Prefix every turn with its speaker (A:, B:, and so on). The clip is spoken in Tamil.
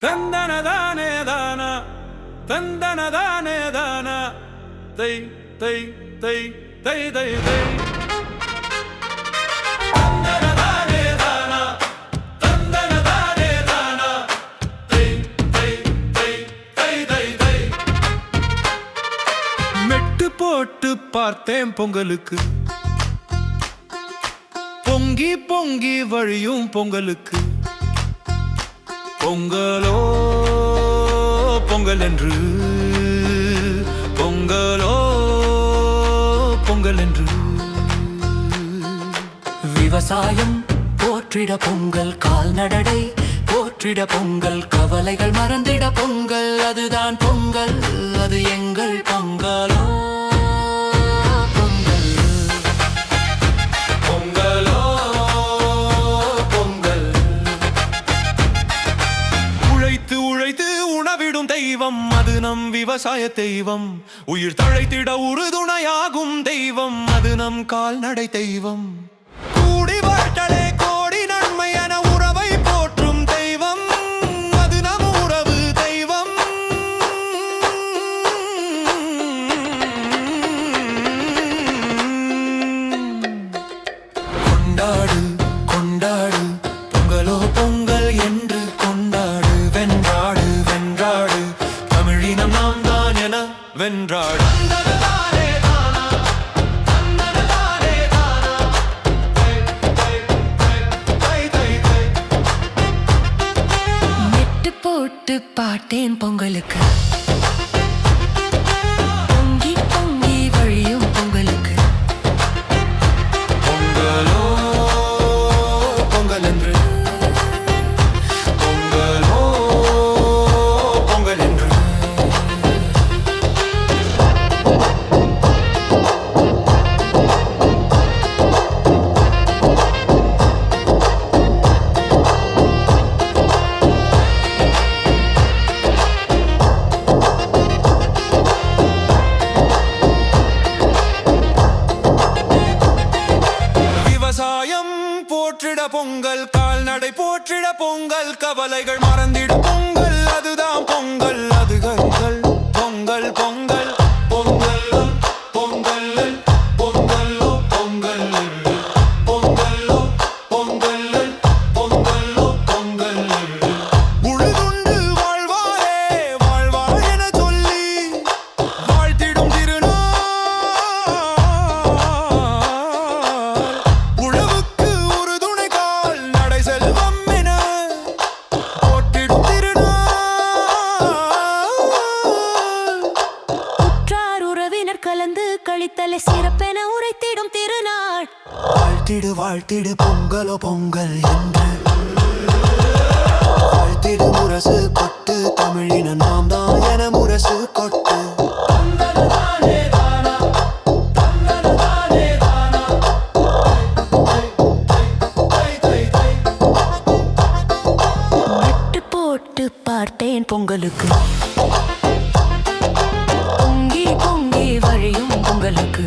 A: தந்தனதானே தானா தந்தனதானே தானா தை தை தை தை தை தை தந்தனதானே தானா தந்தனதானே தானா தை தை தை தை தை தை மெட்டு போட்டு பார்த்தேன் பொங்கலுக்கு பொங்கி பொங்கி வழியும் பொங்கலுக்கு பொங்கலோ பொங்கல் என்று பொங்கலோ பொங்கல் என்று
B: விவசாயம் போற்றிட பொங்கல், கால்நடை போற்றிட பொங்கல், கவலைகள் மறந்திட பொங்கல், அதுதான் பொங்கல், அது எங்கள் பொங்கலோ
A: தெய்வம் அது நம் விவசாய தெய்வம், உயிர் தழைத்திட உறுதுணையாகும் தெய்வம் அது நம் கால்நடை தெய்வம். கூடி வாழ்த்தலே கோடி நன்மை என உறவை போற்றும் தெய்வம் அது நம் உறவு தெய்வம். கொண்டாடு கொண்டாடு பொங்கலோ பொங்கல் என்று கொண்டாடு, வென்றாடு வென்றாடு தமிழினம் நாம் தான் என வென்றாடு.
B: மெட்டு போட்டு பாட்டேன் பொங்கலுக்கு, பொங்கி பொங்கி வழியும் பொங்கலுக்கு,
A: பொங்கலோ பொங்கல் என்று பொங்கலோ பொங்கல் என்று விவசாயம் போற்றிட பொங்கல், கால்நடை போற்றிட பொங்கல், கவலைகள் மறந்திட பொங்கல், அதுதான் பொங்கல், அதுகள் பொங்கல் பொங்கல் பொங்கல் பொங்கல் பொங்கலோ பொங்கல் பொங்கலோ பொங்கல் பொங்கலோ பொங்கல். உழுதுண்டு வாழ்வாரே வாழ்வார் என சொல்லி வாழ்த்திடும் திருநாள், உழவுக்கு உறுதுணை கால் நடை செல்வம் என போற்றிடும் திருநாள்.
B: உற்றார் உறவினர் கலந்து கழித்தலை சிறப்பென உரைத்திடும் திருநாள்.
C: வாழ்த்திடு வாழ்த்திடு பொங்கலோ பொங்கல் என்று வாழ்த்திடு முரசு கொட்டு, தமிழின நாம் தான் என முரசு கொட்டு.
B: மெட்டு போட்டு பார்த்தேன் பொங்கலுக்கு, பொங்கி பொங்கி வழியும் பொங்கலுக்கு.